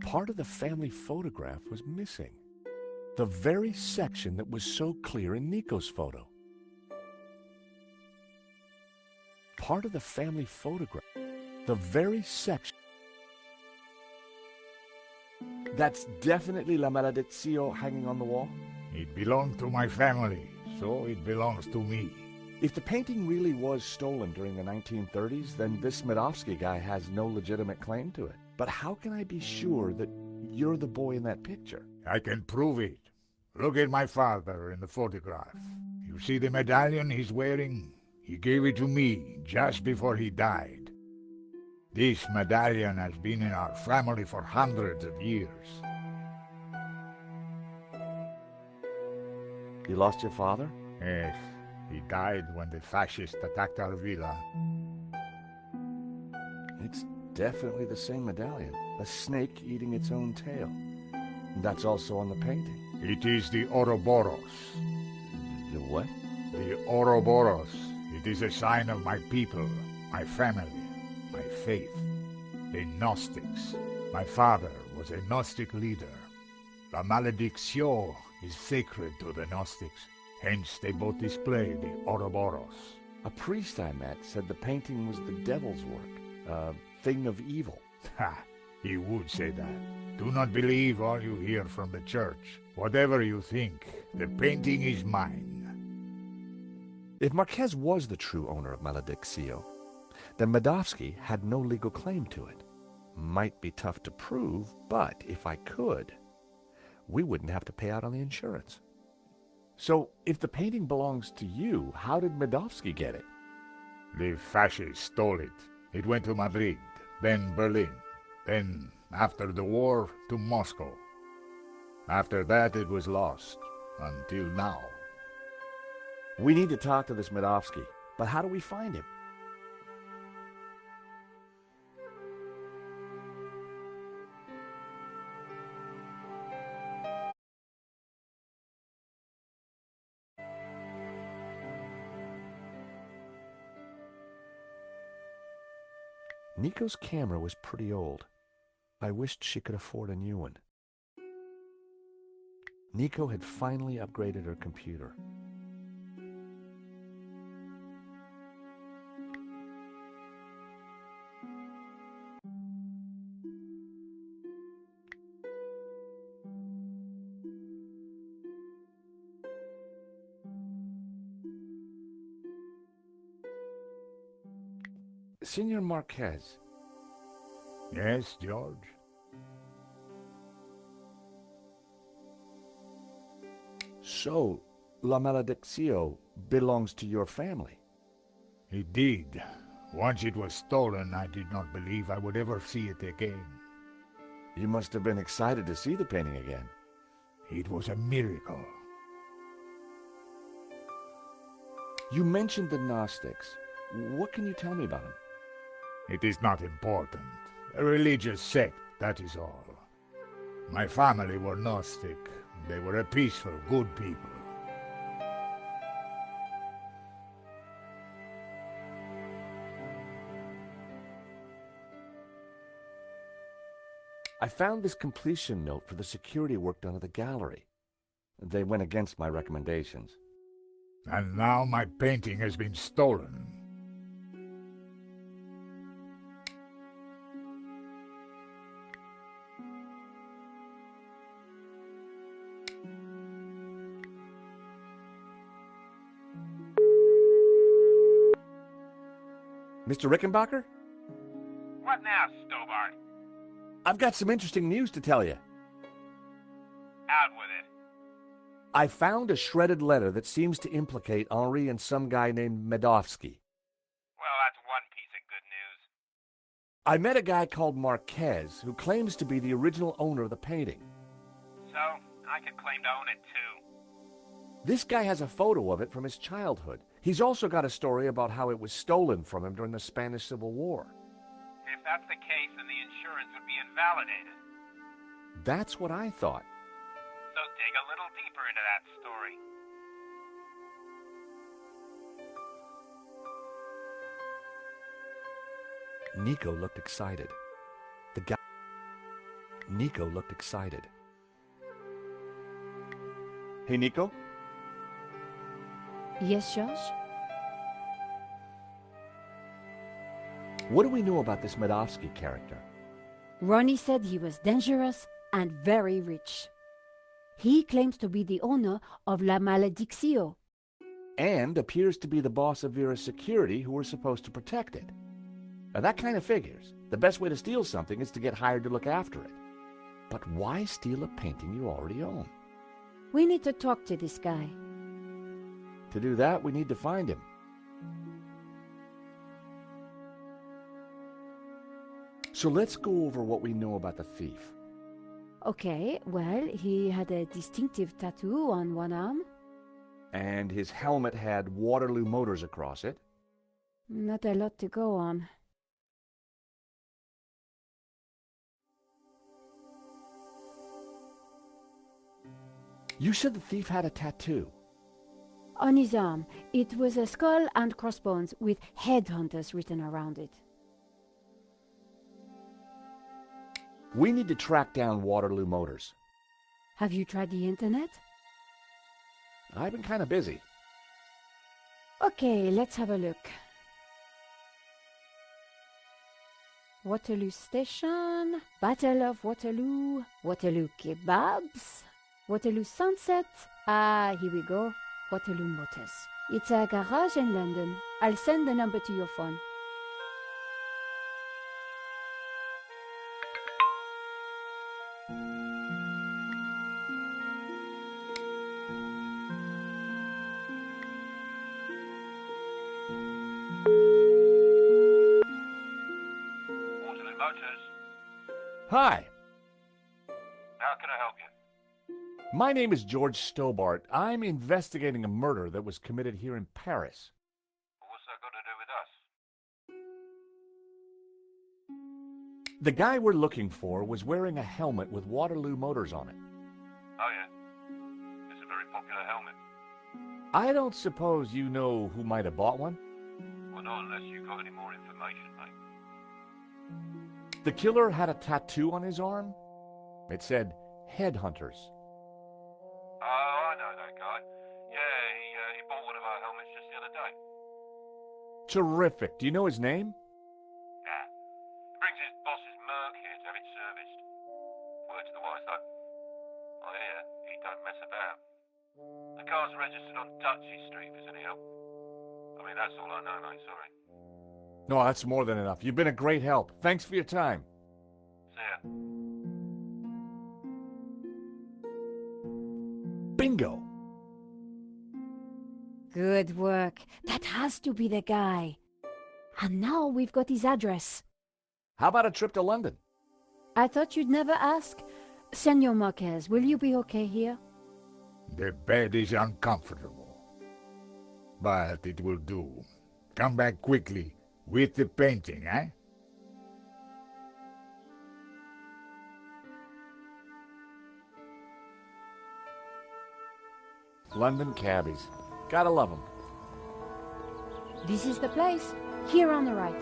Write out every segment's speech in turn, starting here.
Part of the family photograph was missing. The very section that was so clear in Nico's photo. Part of the family photograph. The very section. That's definitely La Malediccio hanging on the wall? It belonged to my family, so it belongs to me. If the painting really was stolen during the 1930s, then this Smadovsky guy has no legitimate claim to it. But how can I be sure that you're the boy in that picture? I can prove it. Look at my father in the photograph. You see the medallion he's wearing? He gave it to me just before he died. This medallion has been in our family for hundreds of years. You lost your father? Yes, he died when the fascists attacked our villa. It's definitely the same medallion. A snake eating its own tail. That's also on the painting. It is the Ouroboros. The what? The Ouroboros. It is a sign of my people, my family, my faith. The Gnostics. My father was a Gnostic leader. La Malediccio is sacred to the Gnostics. Hence they both display the Ouroboros. A priest I met said the painting was the devil's work. A thing of evil. Ha! He would say that. Do not believe all you hear from the church. Whatever you think, the painting is mine. If Marquez was the true owner of Malediccio, then Smadovsky had no legal claim to it. Might be tough to prove, but if I could, we wouldn't have to pay out on the insurance. So, if the painting belongs to you, how did Smadovsky get it? The fascists stole it. It went to Madrid, then Berlin, then, after the war, to Moscow. After that, it was lost, until now. We need to talk to this Smadovsky, but how do we find him? Nico's camera was pretty old. I wished she could afford a new one. Nico had finally upgraded her computer. Senor Marquez. Yes, George? So, La Malediccio belongs to your family? It did. Once it was stolen, I did not believe I would ever see it again. You must have been excited to see the painting again. It was a miracle. You mentioned the Gnostics. What can you tell me about them? It is not important. A religious sect, that is all. My family were Gnostic. They were a peaceful, good people. I found this completion note for the security work done at the gallery. They went against my recommendations. And now my painting has been stolen. Mr. Rickenbacker? What now, Stobart? I've got some interesting news to tell you. Out with it. I found a shredded letter that seems to implicate Henri and some guy named Smadovsky. Well, that's one piece of good news. I met a guy called Marquez who claims to be the original owner of the painting. So, I could claim to own it too. This guy has a photo of it from his childhood. He's also got a story about how it was stolen from him during the Spanish Civil War. If that's the case, then the insurance would be invalidated. That's what I thought. So dig a little deeper into that story. Nico looked excited. Nico looked excited. Hey, Nico? Yes, George? What do we know about this Medovsky character? Ronnie said he was dangerous and very rich. He claims to be the owner of La Malediccio. And appears to be the boss of Vera's security who were supposed to protect it. Now that kind of figures. The best way to steal something is to get hired to look after it. But why steal a painting you already own? We need to talk to this guy. To do that, we need to find him. So let's go over what we know about the thief. Okay, well, he had a distinctive tattoo on one arm. And his helmet had Waterloo Motors across it. Not a lot to go on. You said the thief had a tattoo. On his arm, it was a skull and crossbones with headhunters written around it. We need to track down Waterloo Motors. Have you tried the internet? I've been kind of busy. Okay, let's have a look. Waterloo Station, Battle of Waterloo, Waterloo Kebabs, Waterloo Sunset. Ah, here we go. Waterloo Motors. It's a garage in London. I'll send the number to your phone. Waterloo Motors. Hi, How can I help you? my name is George Stobart. I'm investigating a murder that was committed here in Paris. What's that got to do with us? The guy we're looking for was wearing a helmet with Waterloo Motors on it. Oh, yeah. It's a very popular helmet. I don't suppose you know who might have bought one? Well, not unless you've got any more information, mate. The killer had a tattoo on his arm. It said, Headhunters. Oh, I know that guy. Yeah, he bought one of our helmets just the other day. Terrific. Do you know his name? Nah. He brings his boss's Merc here to have it serviced. Word to the wise, though. I hear he don't mess about. The car's registered on Dutchy Street, if there's any help. I mean, that's all I know, mate, sorry. No, that's more than enough. You've been a great help. Thanks for your time. See ya. Bingo! Good work. That has to be the guy. And now we've got his address. How about a trip to London? I thought you'd never ask. Senor Marquez, will you be okay here? The bed is uncomfortable, but it will do. Come back quickly with the painting, eh? London cabbies. Gotta love them. This is the place. Here on the right.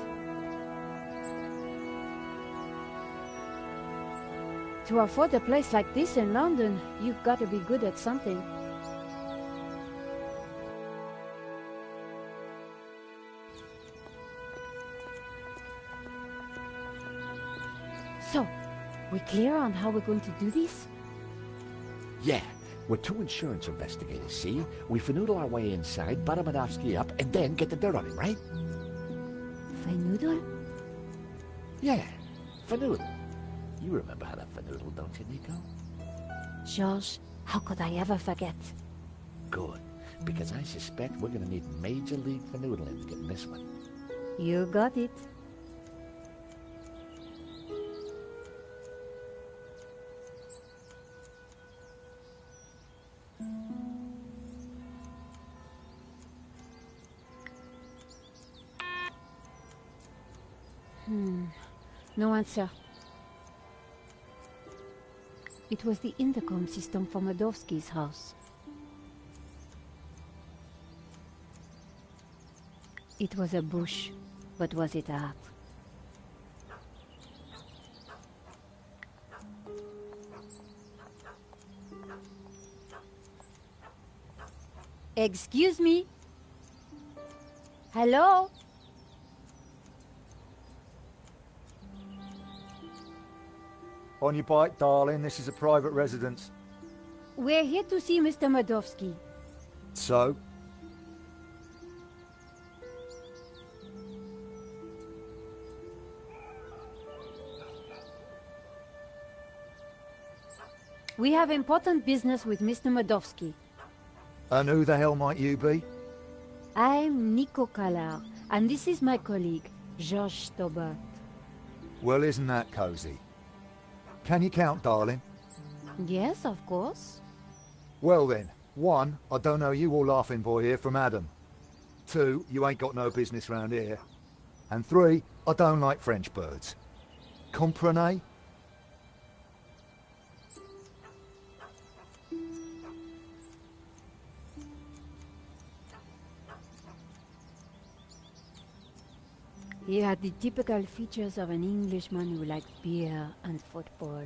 To afford a place like this in London, you've got to be good at something. So, we clear on how we're going to do this? Yeah, we're two insurance investigators, see? We finagle our way inside, butter Medovsky up, and then get the dirt on him, right? Finagle? Yeah, finagle. You remember how to finagle, don't you, Nico? George, how could I ever forget? Good, because I suspect we're gonna need major league fanoodling to get in this one. You got it. No answer. It was the intercom system from Medovsky's house. It was a bush, but was it art? Excuse me? Hello? On your bike, darling. This is a private residence. We're here to see Mr. Madovsky. So? We have important business with Mr. Madovsky. And who the hell might you be? I'm Nico Kalar, and this is my colleague, Georges Stobart. Well, isn't that cozy? Can you count, darling? Yes, of course. Well then, 1, I don't know you or Laughing Boy here from Adam. 2, you ain't got no business round here. And 3, I don't like French birds. Comprenez? He had the typical features of an Englishman who liked beer and football.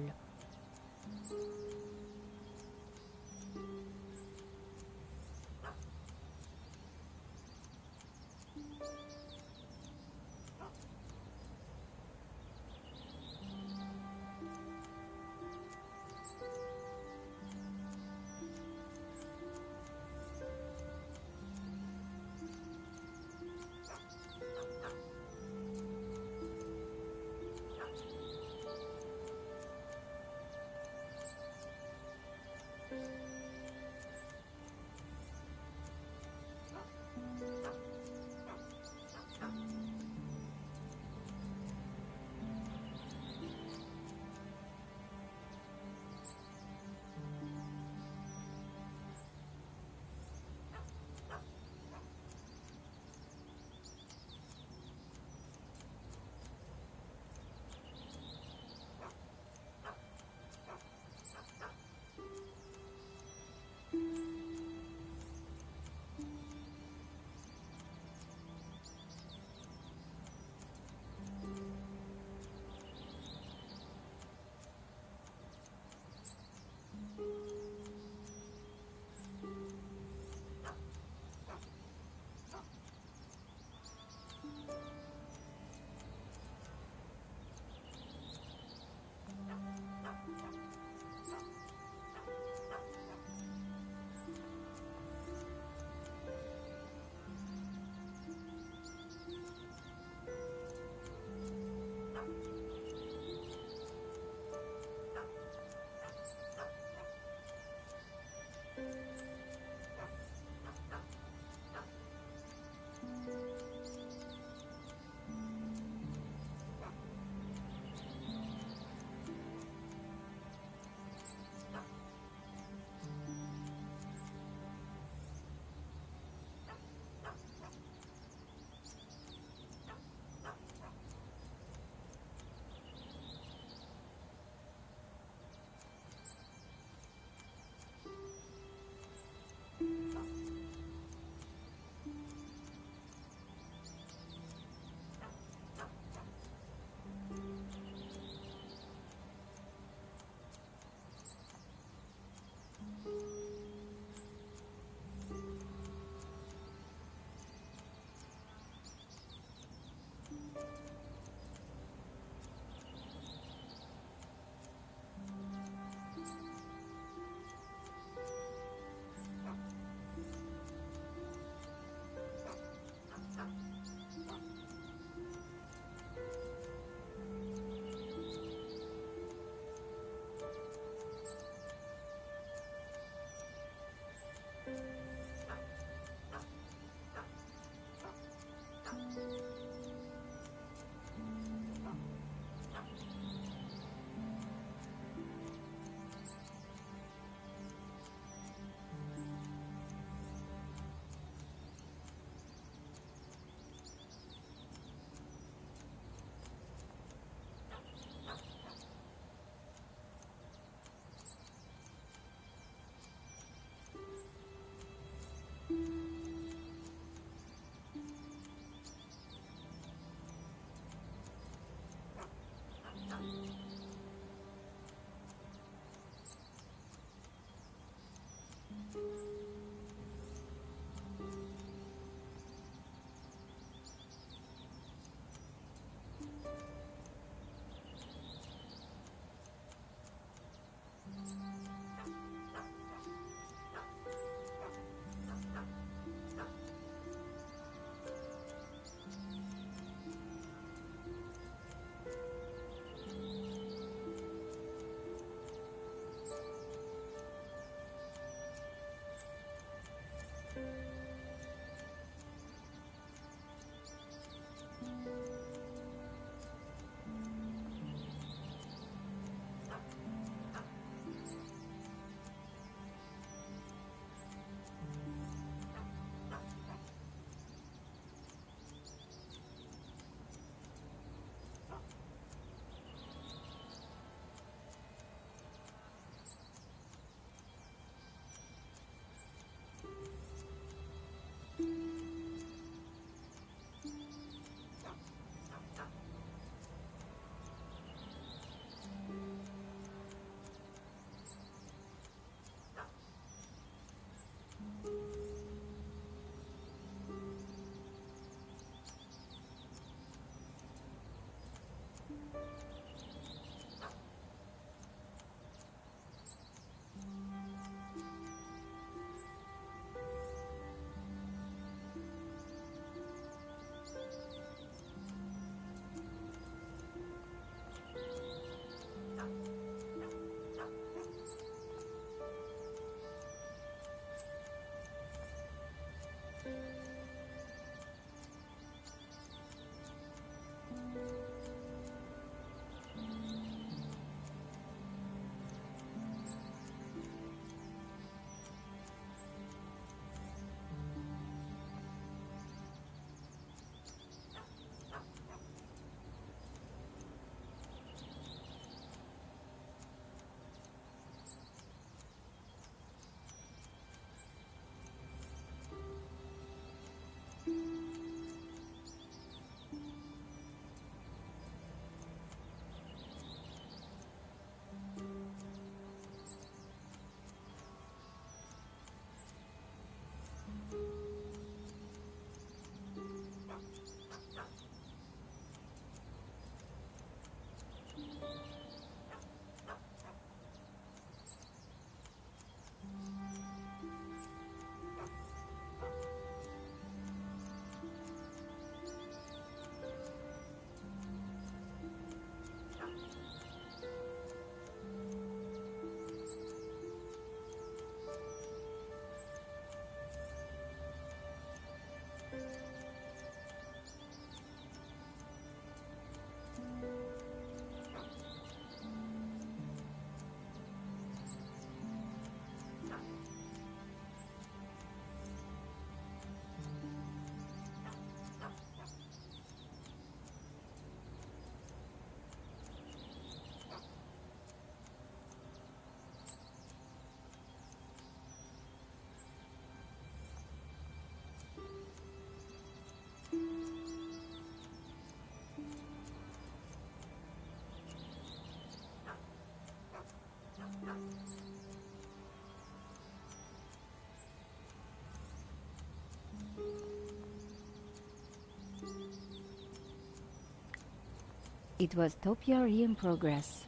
It was topiary in progress.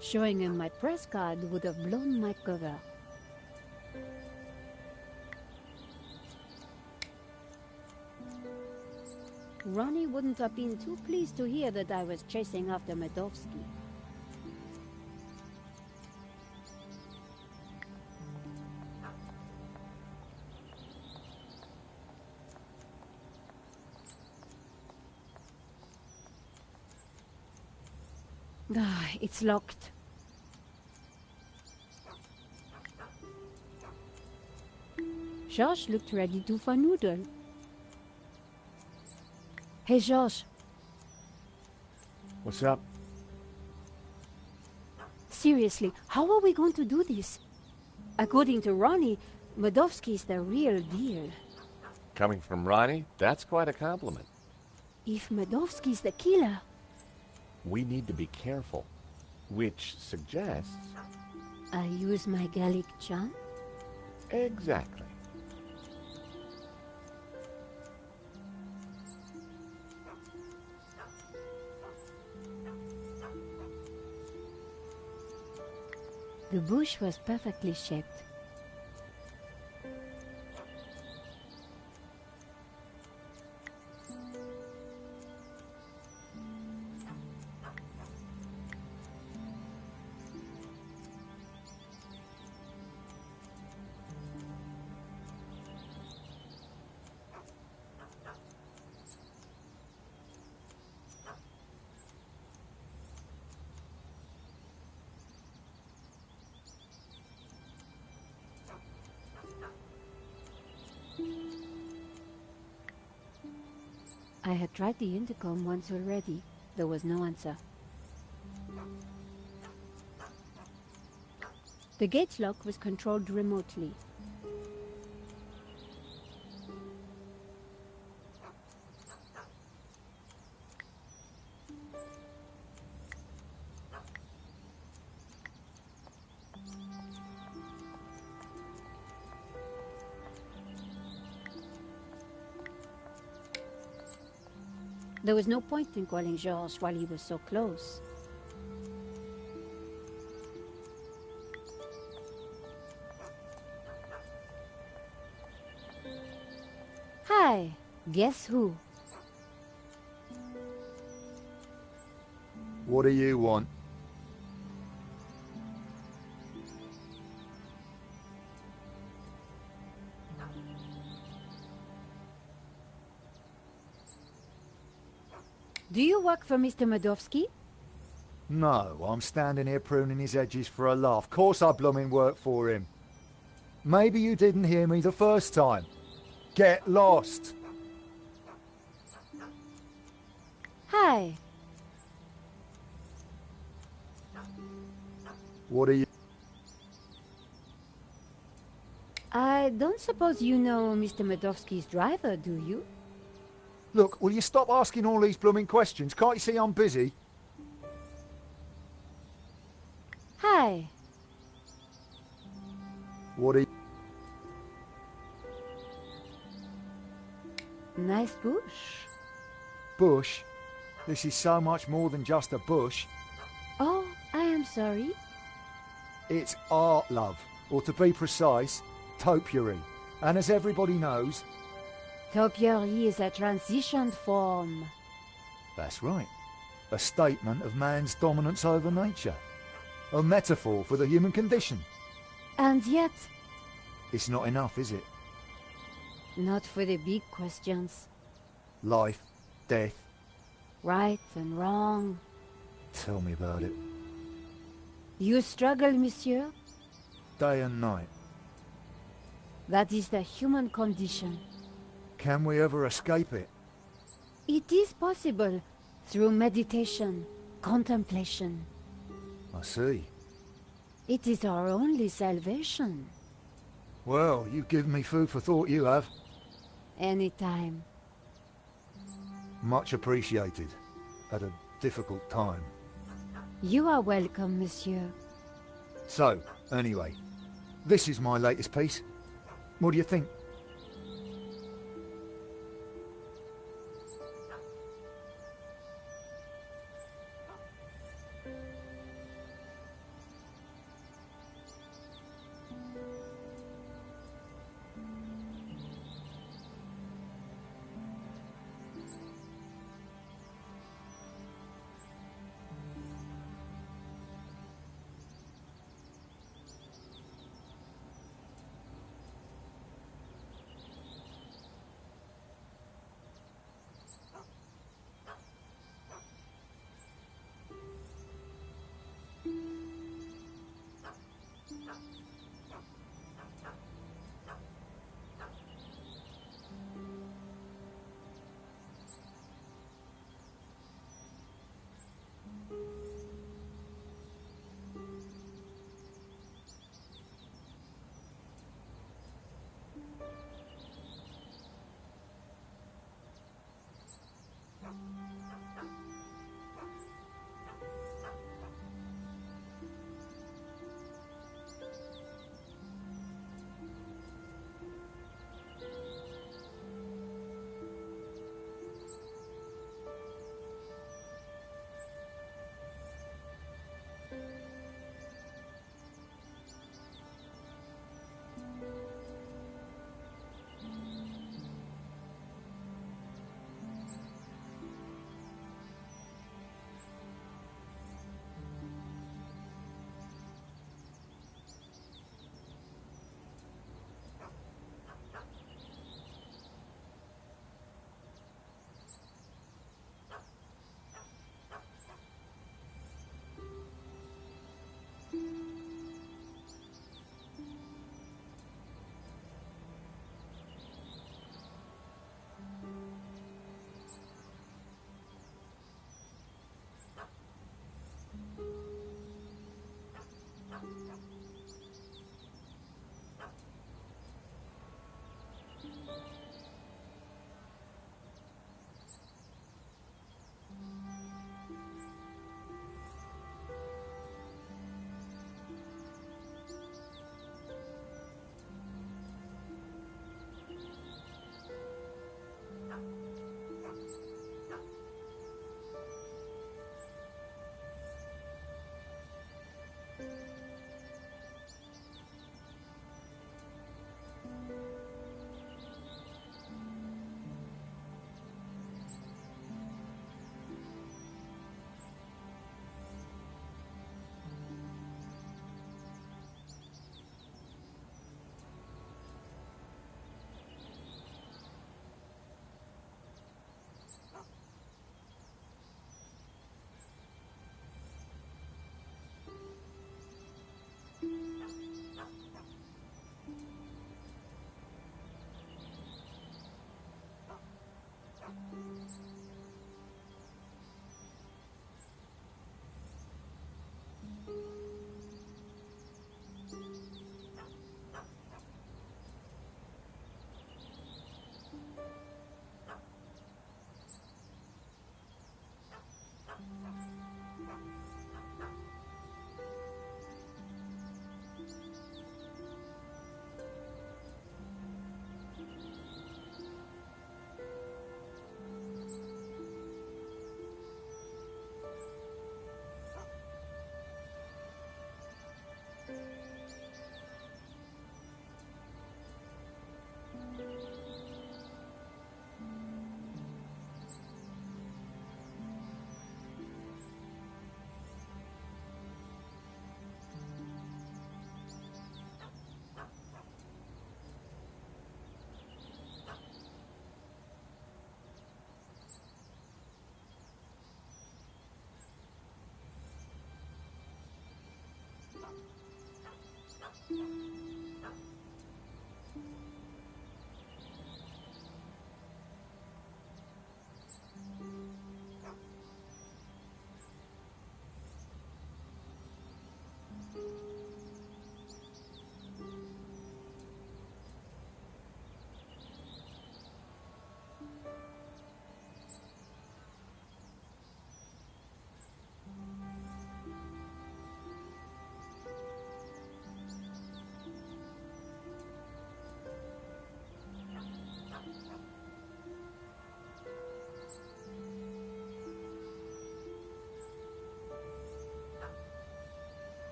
Showing him my press card would have blown my cover. Ronnie wouldn't have been too pleased to hear that I was chasing after Medovsky. Ah, it's locked. George looked ready to fanoodle. Hey, George. What's up? Seriously, how are we going to do this? According to Ronnie, Medovsky's the real deal. Coming from Ronnie, that's quite a compliment. If Medovsky's the killer... We need to be careful, which suggests... I use my Gallic charm? Exactly. The bush was perfectly shaped. I had tried the intercom once already. There was no answer. The gate lock was controlled remotely. There was no point in calling Georges while he was so close. Hi, guess who? What do you want? Do you work for Mr. Medovsky? No, I'm standing here pruning his edges for a laugh. Course I blooming work for him. Maybe you didn't hear me the first time. Get lost! Hi. What are you... I don't suppose you know Mr. Medovsky's driver, do you? Look, will you stop asking all these blooming questions? Can't you see I'm busy? Hi. What are you... Nice bush. Bush? This is so much more than just a bush. Oh, I am sorry. It's art, love. Or to be precise, topiary. And as everybody knows... Topiary is a transition form. That's right. A statement of man's dominance over nature. A metaphor for the human condition. And yet... It's not enough, is it? Not for the big questions. Life, death. Right and wrong. Tell me about it. You struggle, monsieur? Day and night. That is the human condition. Can we ever escape it? It is possible through meditation, contemplation. I see. It is our only salvation. Well, you've given me food for thought, you have. Anytime. Much appreciated. At a difficult time. You are welcome, monsieur. So, anyway, this is my latest piece. What do you think?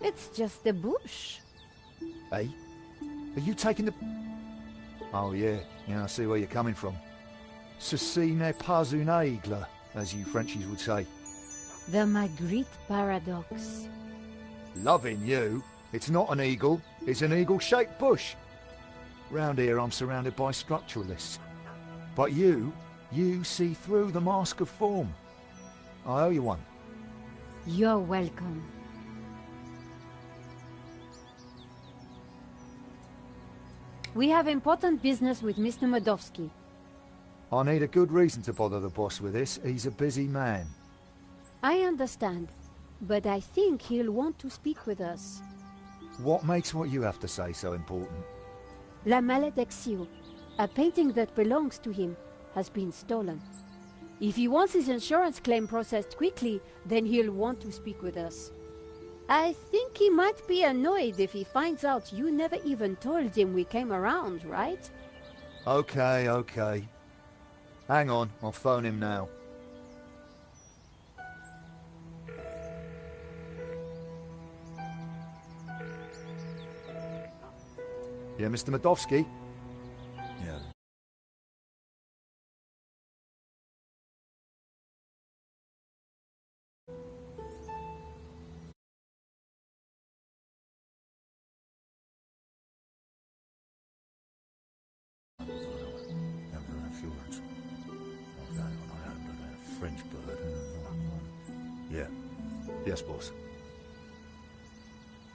It's just a bush. Hey? Are you taking the... Oh, yeah. Yeah, I see where you're coming from. Ceci n'est pas une aigle, as you Frenchies would say. The Magritte paradox. Loving you. It's not an eagle. It's an eagle-shaped bush. Round here, I'm surrounded by structuralists. But you see through the mask of form. I owe you one. You're welcome. We have important business with Mr. Modovsky. I need a good reason to bother the boss with this. He's a busy man. I understand, but I think he'll want to speak with us. What makes what you have to say so important? La Maledictio, a painting that belongs to him, has been stolen. If he wants his insurance claim processed quickly, then he'll want to speak with us. I think he might be annoyed if he finds out you never even told him we came around, right? Okay. Hang on, I'll phone him now. Yeah, Mr. Modovsky? Yeah. French bird. Yeah. Yes, boss.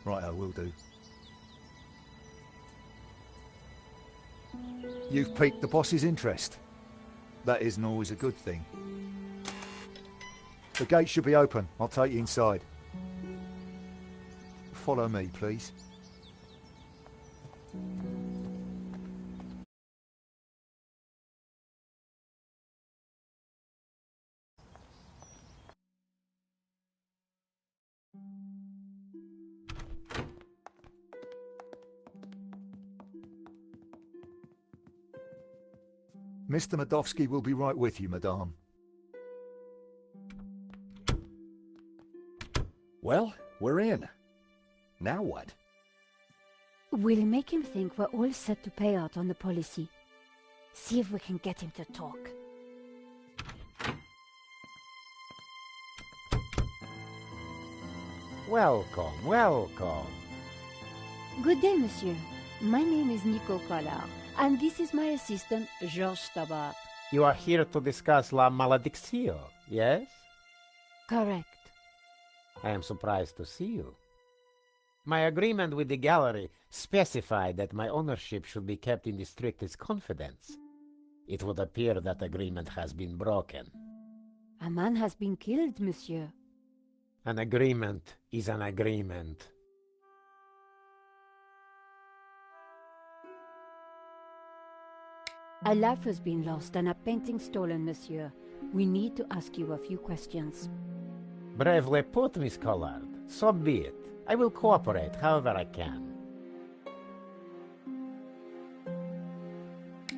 Right, I will do. You've piqued the boss's interest. That isn't always a good thing. The gate should be open. I'll take you inside. Follow me, please. Mr. Modovsky will be right with you, madame. Well, we're in. Now what? We'll make him think we're all set to pay out on the policy. See if we can get him to talk. Welcome, welcome. Good day, monsieur. My name is Nico Collard, and this is my assistant, Georges Tabar. You are here to discuss La Maledictio, yes? Correct. I am surprised to see you. My agreement with the gallery specified that my ownership should be kept in the strictest confidence. It would appear that agreement has been broken. A man has been killed, monsieur. An agreement is an agreement. A life has been lost and a painting stolen, monsieur. We need to ask you a few questions. Bravely put, Miss Collard. So be it. I will cooperate however I can.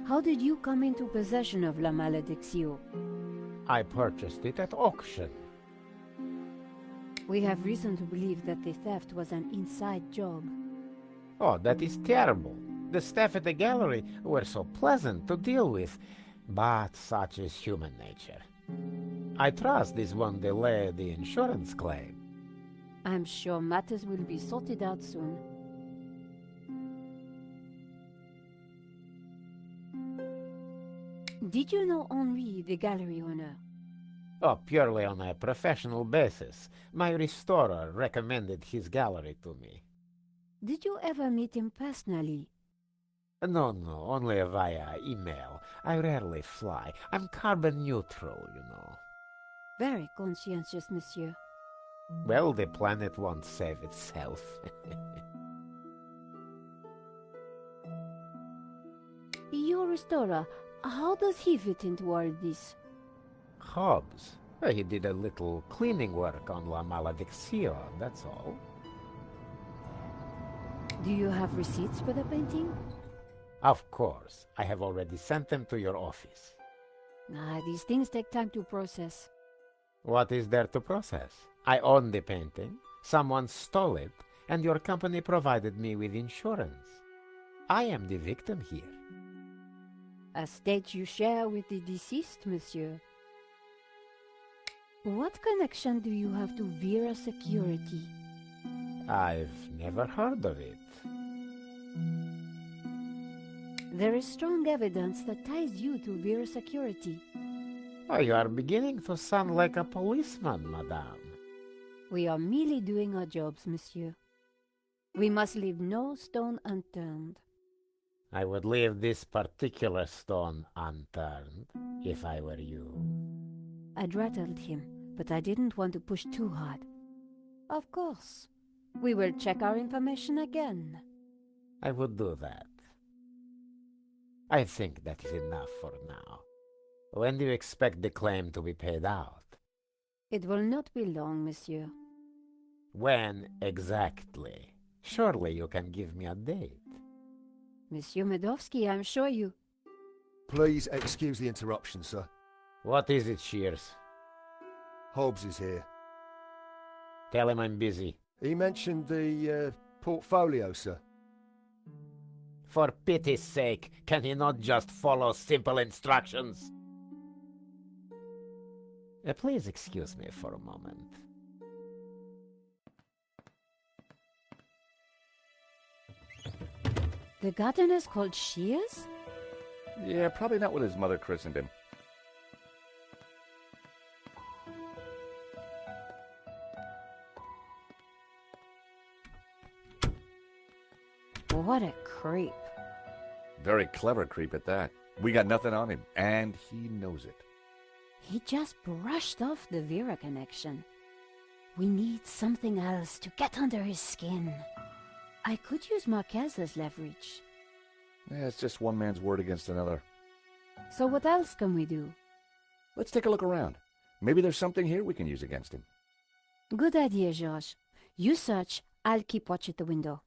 How did you come into possession of La Maledictio? I purchased it at auction. We have reason to believe that the theft was an inside job. Oh, that is terrible. The staff at the gallery were so pleasant to deal with, but such is human nature. I trust this won't delay the insurance claim. I'm sure matters will be sorted out soon. Did you know Henri, the gallery owner? Oh, purely on a professional basis. My restorer recommended his gallery to me. Did you ever meet him personally? No, only via email. I rarely fly. I'm carbon neutral, you know. Very conscientious, monsieur. Well, the planet won't save itself. Your restorer, how does he fit into all this? Hobbs? Well, he did a little cleaning work on La Maledictio, that's all. Do you have receipts for the painting? Of course. I have already sent them to your office. These things take time to process. What is there to process? I own the painting, someone stole it, and your company provided me with insurance. I am the victim here. A state you share with the deceased, monsieur. What connection do you have to Vera Security? I've never heard of it. There is strong evidence that ties you to Vera Security. Oh, you are beginning to sound like a policeman, madame. We are merely doing our jobs, monsieur. We must leave no stone unturned. I would leave this particular stone unturned, if I were you. I'd rattled him, but I didn't want to push too hard. Of course. We will check our information again. I would do that. I think that is enough for now. When do you expect the claim to be paid out? It will not be long, monsieur. When exactly? Surely you can give me a date. Monsieur Medovsky, I'm sure you... Please excuse the interruption, sir. What is it, Shears? Hobbs is here. Tell him I'm busy. He mentioned the portfolio, sir. For pity's sake, can he not just follow simple instructions? Please excuse me for a moment. The gardener's called Shears? Yeah, probably not what his mother christened him. What a creep. Very clever creep at that. We got nothing on him, and he knows it. He just brushed off the Vera connection. We need something else to get under his skin. I could use Marquez as leverage. Yeah, it's just one man's word against another. So what else can we do? Let's take a look around. Maybe there's something here we can use against him. Good idea, Georges. You search, I'll keep watch at the window.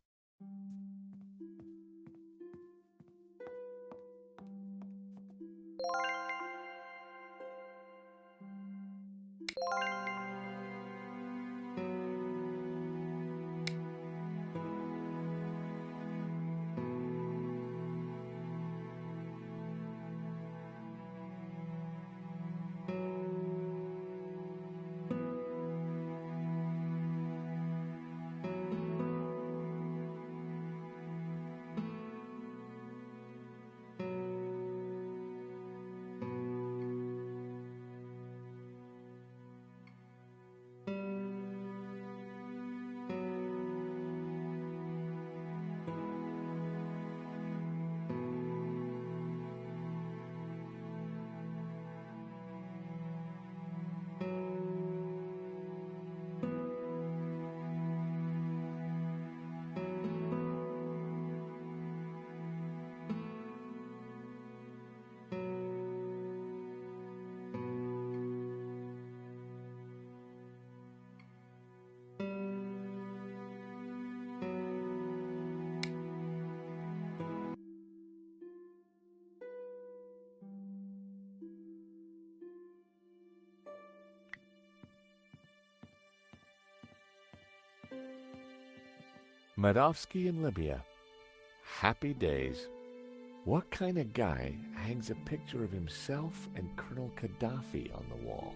Medovsky in Libya. Happy days. What kind of guy hangs a picture of himself and Colonel Gaddafi on the wall?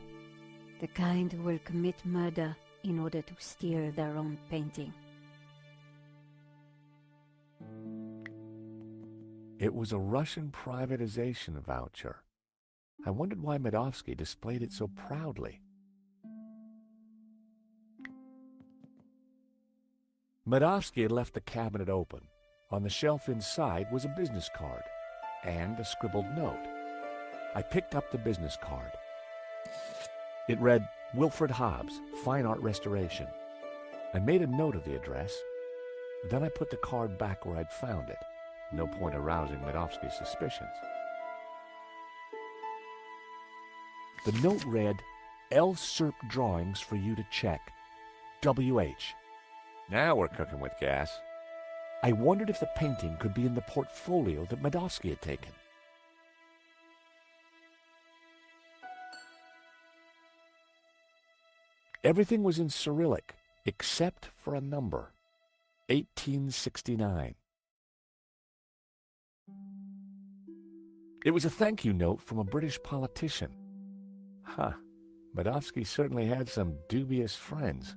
The kind who will commit murder in order to steal their own painting. It was a Russian privatization voucher. I wondered why Medovsky displayed it so proudly. Medovsky had left the cabinet open. On the shelf inside was a business card and a scribbled note. I picked up the business card. It read, Wilfred Hobbs, Fine Art Restoration. I made a note of the address. Then I put the card back where I'd found it. No point arousing Medovsky's suspicions. The note read, L. Serp drawings for you to check. W.H. Now we're cooking with gas. I wondered if the painting could be in the portfolio that Medovsky had taken. Everything was in Cyrillic, except for a number. 1869. It was a thank you note from a British politician. Medovsky certainly had some dubious friends.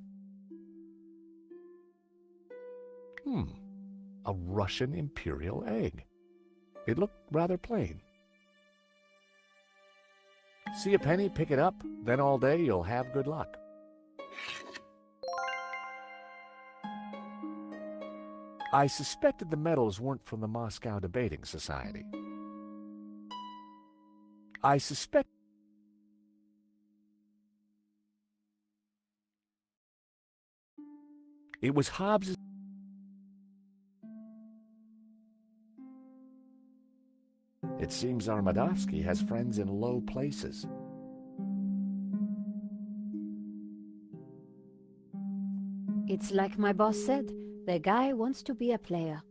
A Russian imperial egg. It looked rather plain. See a penny, pick it up, then all day you'll have good luck. I suspected the medals weren't from the Moscow Debating Society. It was Hobbes' It seems our Medovsky has friends in low places. It's like my boss said, the guy wants to be a player.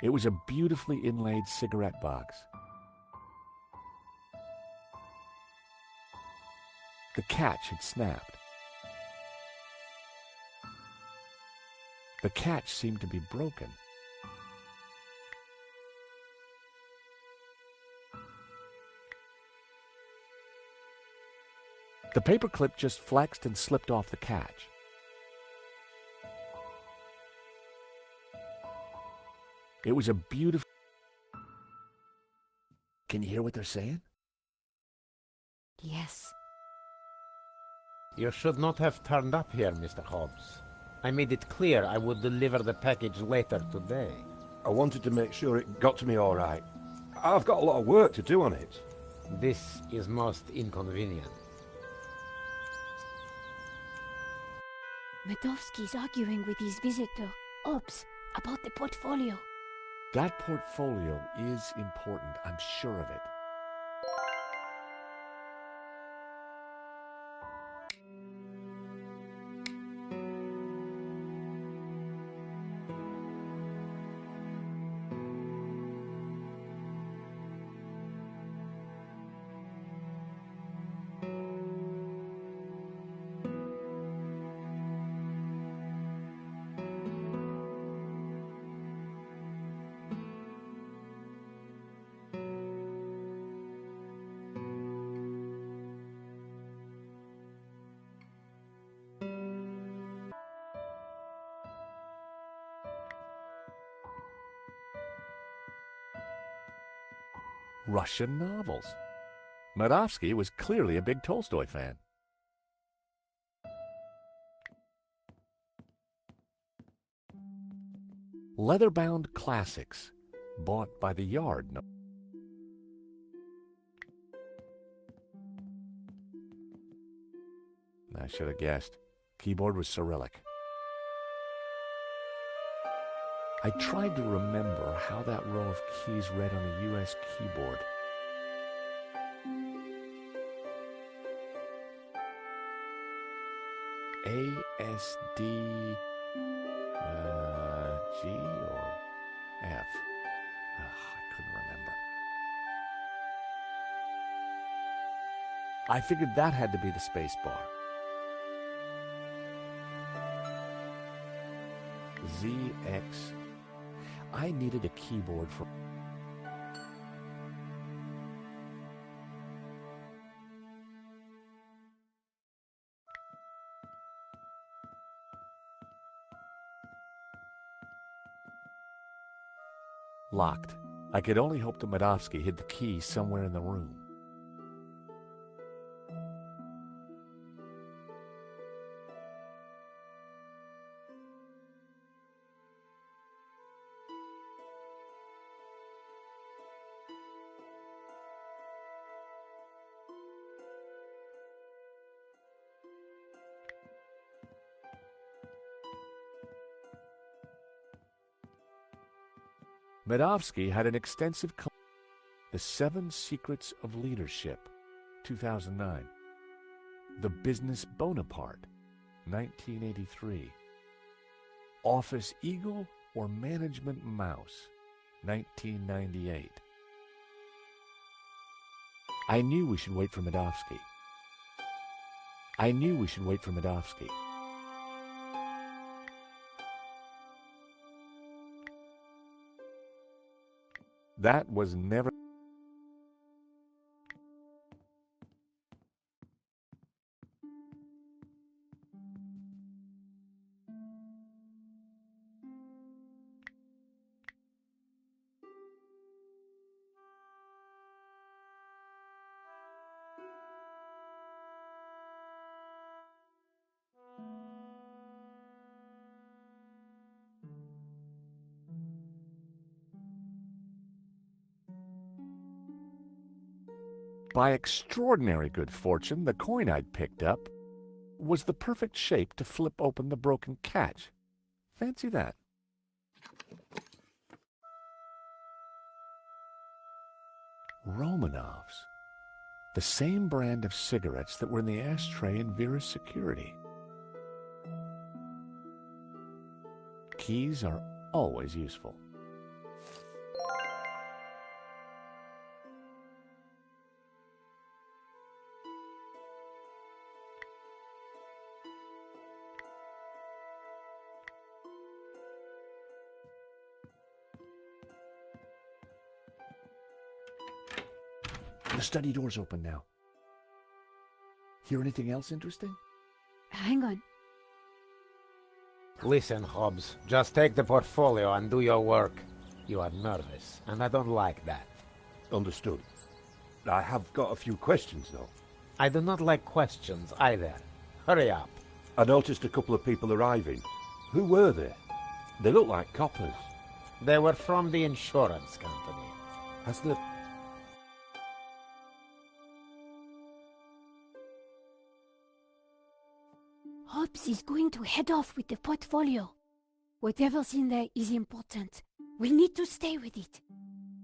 It was a beautifully inlaid cigarette box. The catch had snapped. The catch seemed to be broken. The paperclip just flexed and slipped off the catch. It was a beautiful... Can you hear what they're saying? Yes. You should not have turned up here, Mr. Hobbs. I made it clear I would deliver the package later today. I wanted to make sure it got to me all right. I've got a lot of work to do on it. This is most inconvenient. Medovsky's arguing with his visitor, Hobbs, about the portfolio. That portfolio is important, I'm sure of it. Russian novels. Medovsky was clearly a big Tolstoy fan. Leather-bound classics, bought by the yard. I should have guessed. Keyboard was Cyrillic. I tried to remember how that row of keys read on a U.S. keyboard. A, S, D, G, or F. Ugh, I couldn't remember. I figured that had to be the space bar. ZX. I needed a keyboard for... Locked. I could only hope that Medovsky hid the key somewhere in the room. Medovsky had an extensive The 7 Secrets of Leadership, 2009. The Business Bonaparte, 1983. Office Eagle or Management Mouse, 1998. I knew we should wait for Medovsky. That was never... By extraordinary good fortune, the coin I'd picked up was the perfect shape to flip open the broken catch. Fancy that. Romanovs. The same brand of cigarettes that were in the ashtray in Vera's security. Keys are always useful. The study door's open now. Hear anything else interesting? Hang on. Listen, Hobbs, just take the portfolio and do your work. You are nervous, and I don't like that. Understood. I have got a few questions, though. I do not like questions either. Hurry up. I noticed a couple of people arriving. Who were they? They look like coppers. They were from the insurance company. Has the... Hobbs is going to head off with the portfolio. Whatever's in there is important. We'll need to stay with it.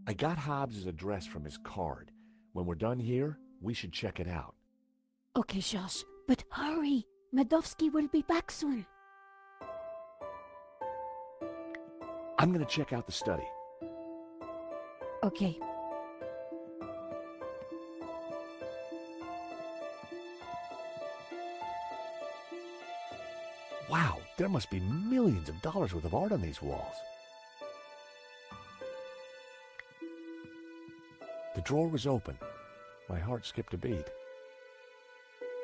I got Hobbs' address from his card. When we're done here, we should check it out. Okay, Josh, but hurry. Medovsky will be back soon. I'm gonna check out the study. Okay. Wow, there must be millions of dollars worth of art on these walls. The drawer was open. My heart skipped a beat.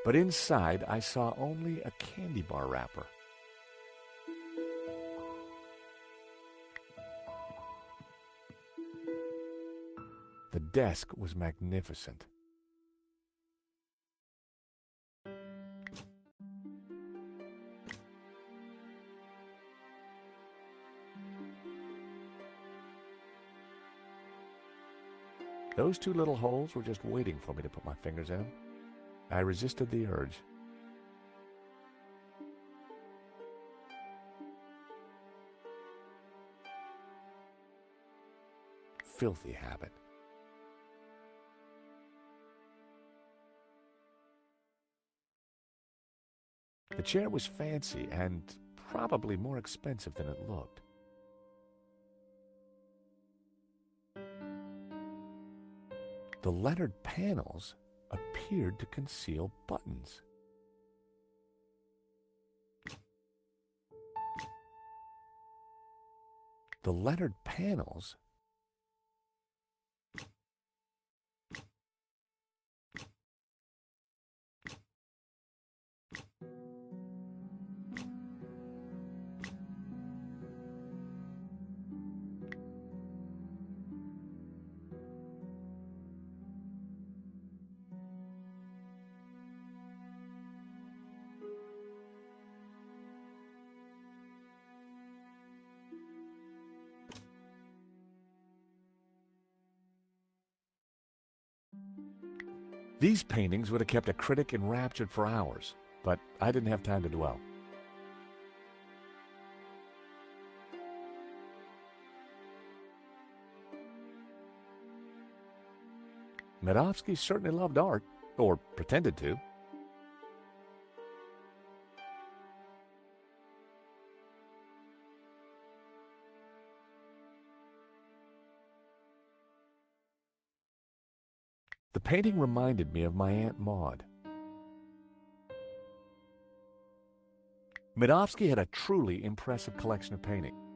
But inside, I saw only a candy bar wrapper. The desk was magnificent. Those 2 little holes were just waiting for me to put my fingers in them. I resisted the urge. Filthy habit. The chair was fancy and probably more expensive than it looked. The lettered panels appeared to conceal buttons. The lettered panels These paintings would have kept a critic enraptured for hours, but I didn't have time to dwell. Medovsky certainly loved art, or pretended to. The painting reminded me of my Aunt Maud. Medovsky had a truly impressive collection of paintings.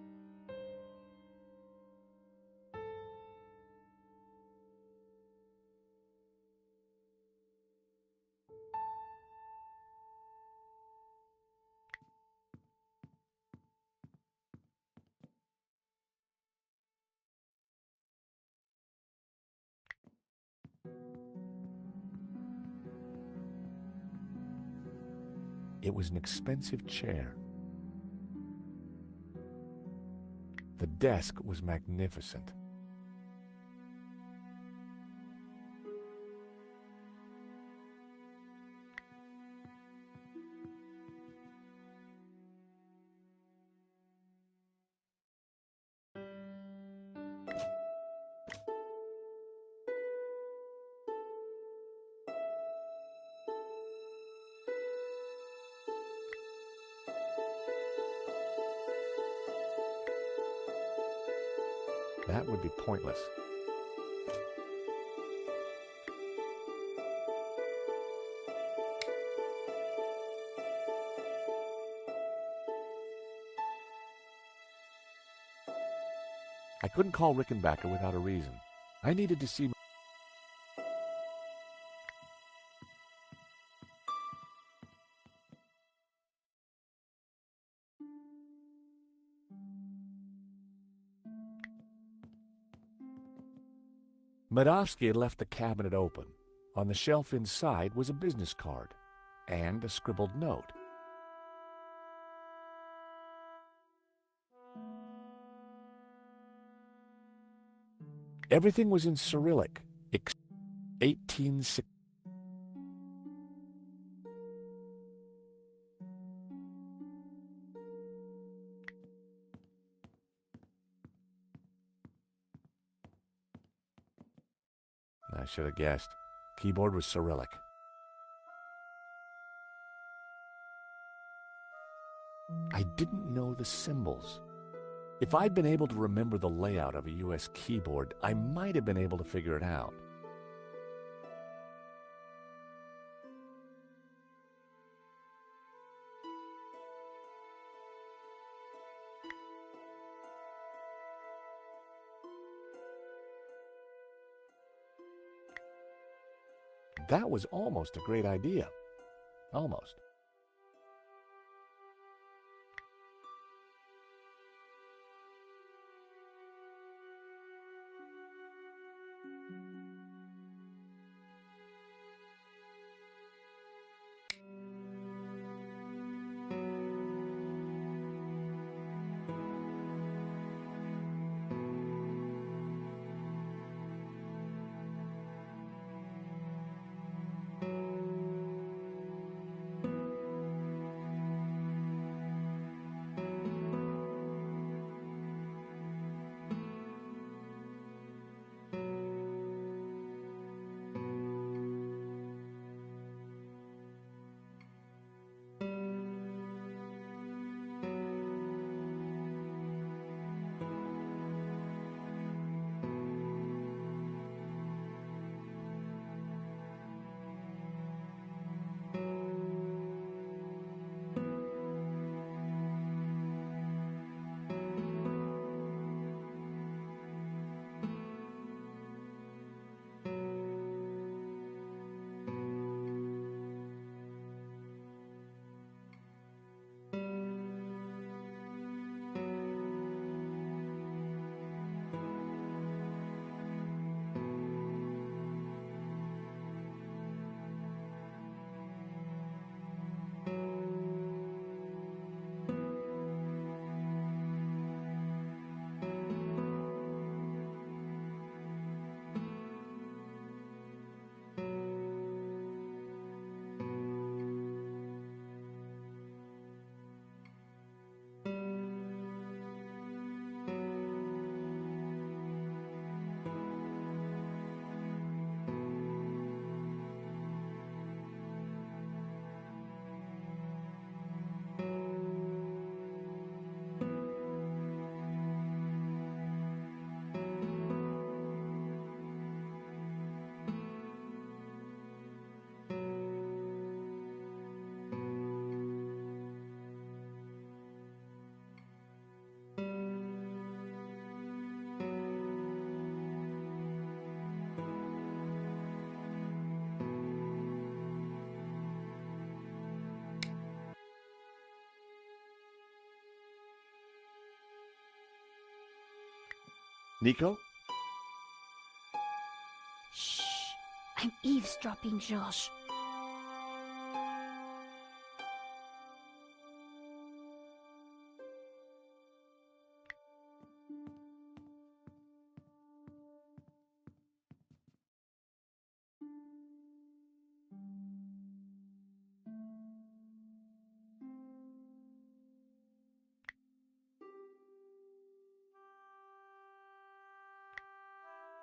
It was an expensive chair. The desk was magnificent. That would be pointless. I couldn't call Rickenbacker without a reason. I needed to see... Medovsky had left the cabinet open. On the shelf inside was a business card and a scribbled note. Everything was in Cyrillic. 1860. I should have guessed. Keyboard was Cyrillic. I didn't know the symbols. If I'd been able to remember the layout of a U.S. keyboard, I might have been able to figure it out. That was almost a great idea. Almost. Nico? Shh! I'm eavesdropping, Georges.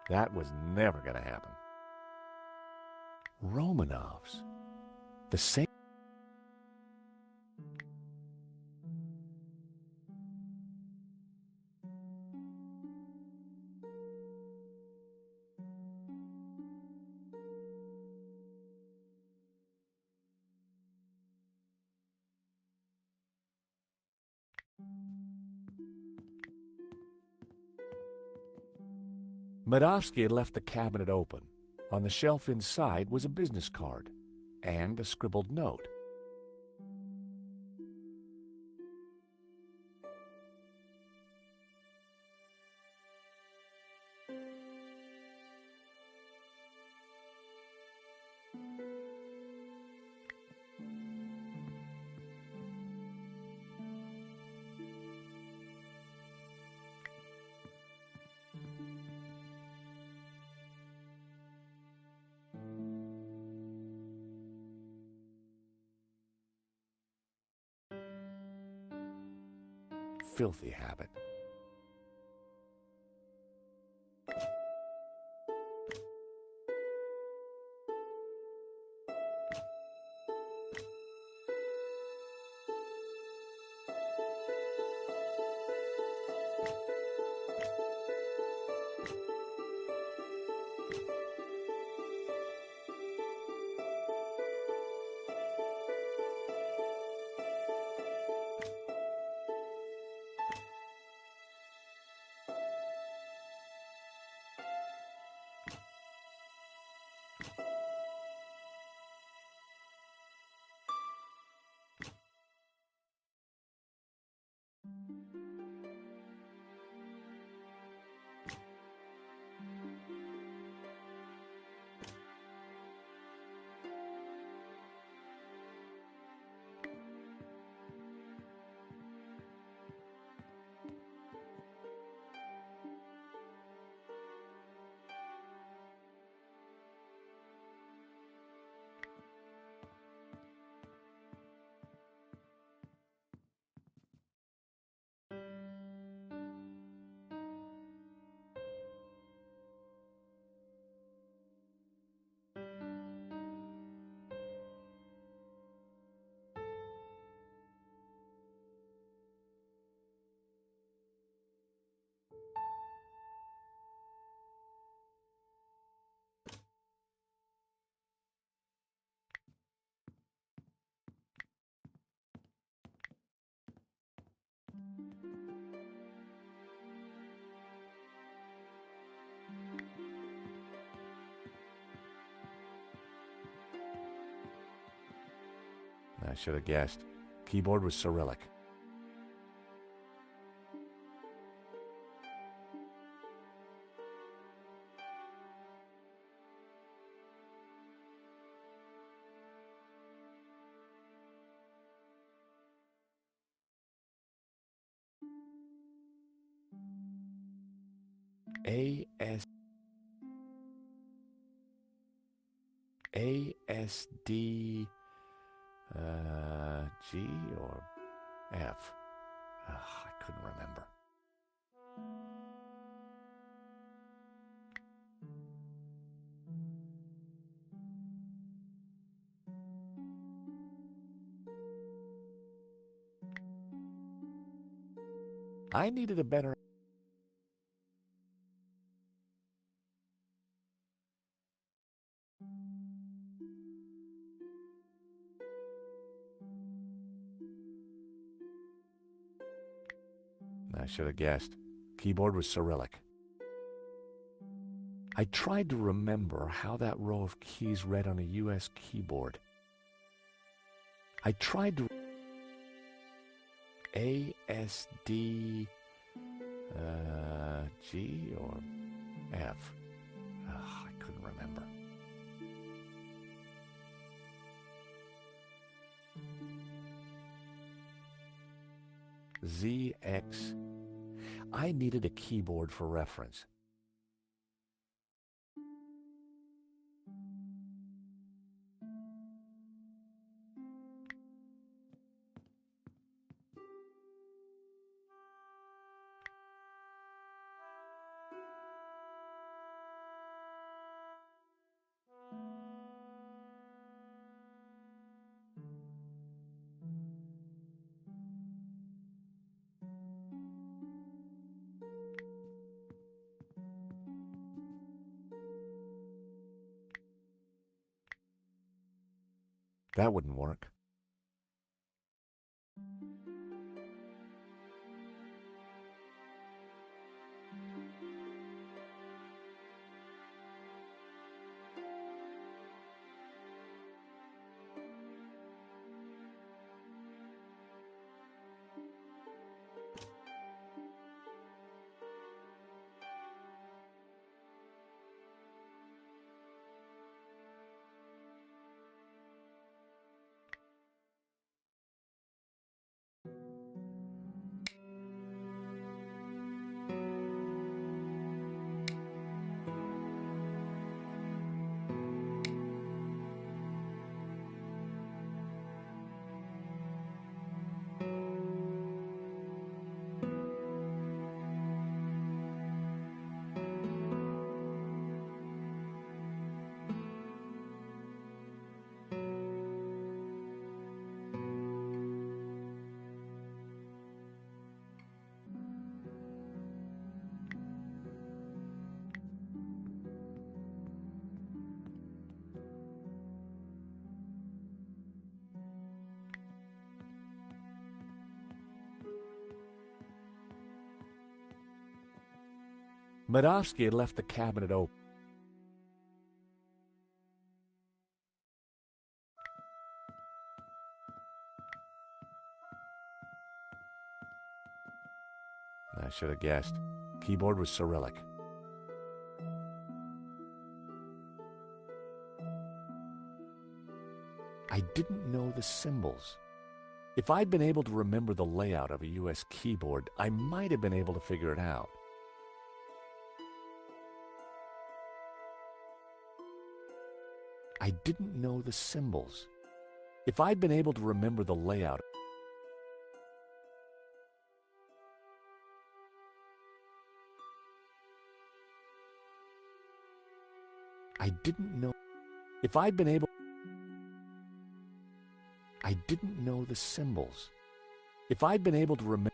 That was never going to happen. Romanovs. The same. Medovsky had left the cabinet open. On the shelf inside was a business card and a scribbled note. Filthy habit. I should have guessed. Keyboard was Cyrillic. ASD G or F? I couldn't remember. I needed a better... I should have guessed. Keyboard was Cyrillic. I tried to remember how that row of keys read on a U.S. keyboard. I tried to... ASD... G or F? I couldn't remember. ZX. I needed a keyboard for reference. That wouldn't work. Medovsky had left the cabinet open. I should have guessed. Keyboard was Cyrillic. I didn't know the symbols. If I'd been able to remember the layout of a US keyboard, I might have been able to figure it out. I didn't know the symbols. If I'd been able to remember the layout, I didn't know. If I'd been able, I didn't know the symbols. If I'd been able to remember.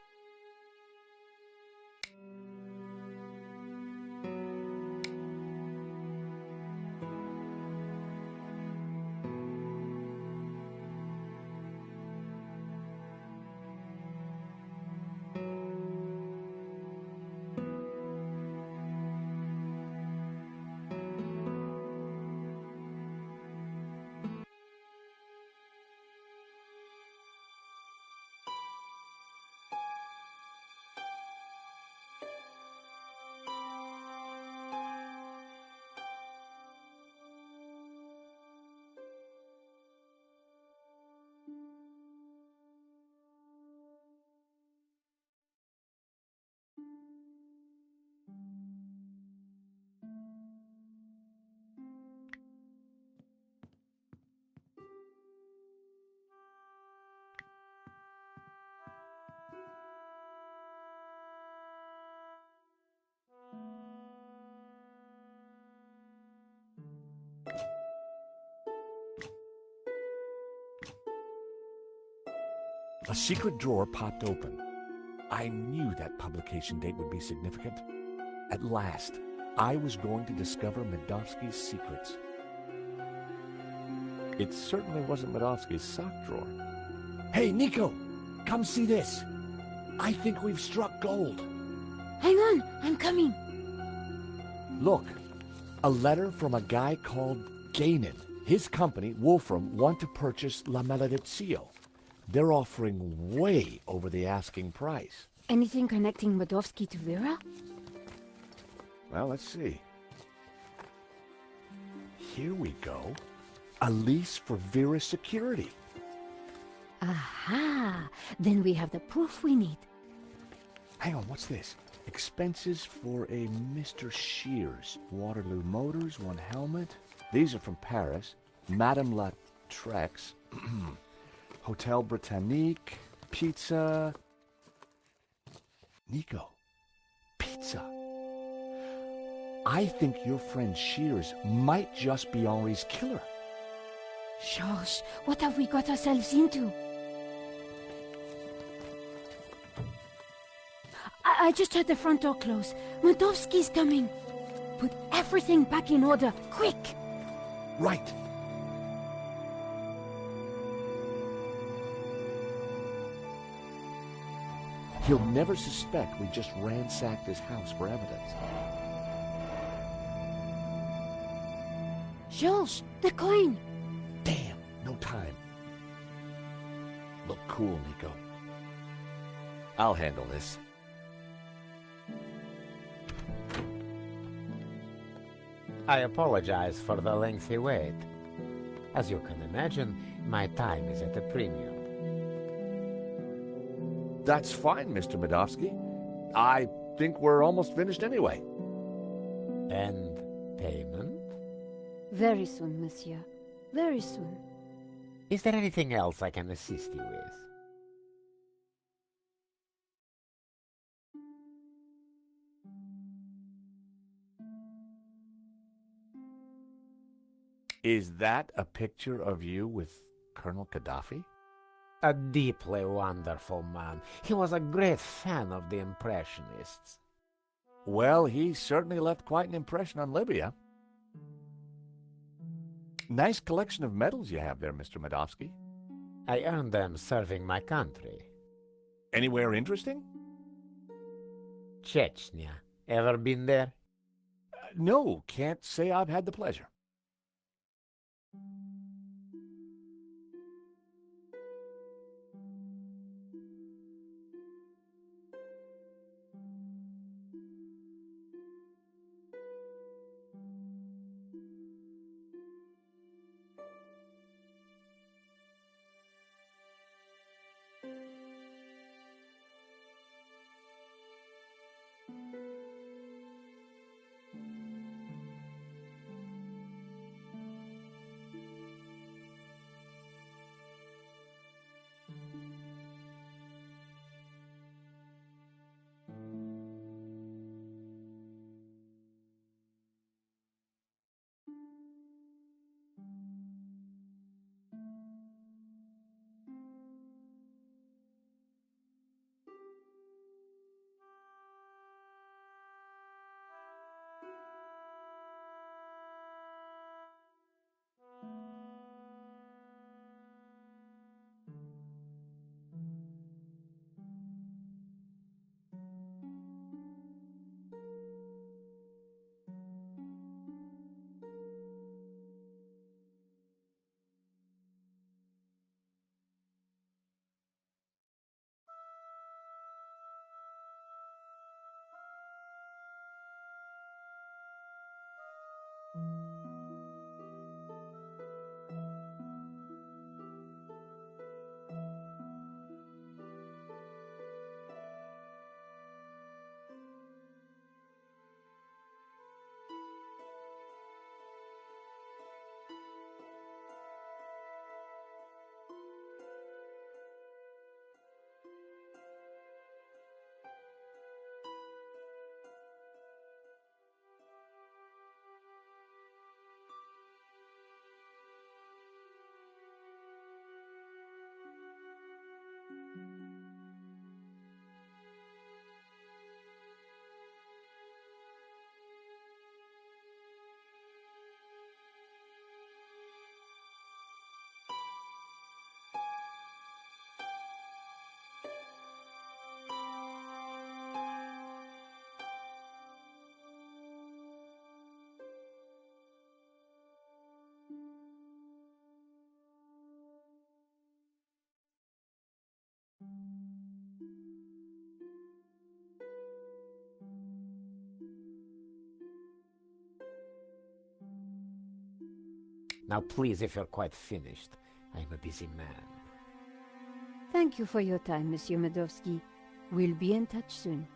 A secret drawer popped open. I knew that publication date would be significant. At last, I was going to discover Medovsky's secrets. It certainly wasn't Medovsky's sock drawer. Hey, Nico! Come see this! I think we've struck gold. Hang on, I'm coming. Look, a letter from a guy called Gainan. His company, Wolfram, want to purchase La Maledizio. They're offering way over the asking price. Anything connecting Modovsky to Vera? Well, let's see. Here we go. A lease for Vera's security. Aha! Then we have the proof we need. Hang on, what's this? Expenses for a Mr. Shears. Waterloo Motors, one helmet. These are from Paris. Madame La Trex. Hotel Britannique. Pizza. Nico. Pizza. I think your friend Shears might just be Henri's killer. Georges, what have we got ourselves into? I just heard the front door close. Modovsky's coming. Put everything back in order, quick! Right. He'll never suspect we just ransacked his house for evidence. Georges, the coin! Damn, no time. Look cool, Nico. I'll handle this. I apologize for the lengthy wait. As you can imagine, my time is at a premium. That's fine, Mr. Modovsky. I think we're almost finished anyway. And payment? Very soon, monsieur. Very soon. Is there anything else I can assist you with? Is that a picture of you with Colonel Gaddafi? A deeply wonderful man. He was a great fan of the Impressionists. Well, he certainly left quite an impression on Libya. Nice collection of medals you have there, Mr. Modovsky. I earned them serving my country. Anywhere interesting? Chechnya. Ever been there? No, can't say I've had the pleasure. Now please, if you're quite finished, I'm a busy man. Thank you for your time, Monsieur Medovsky. We'll be in touch soon.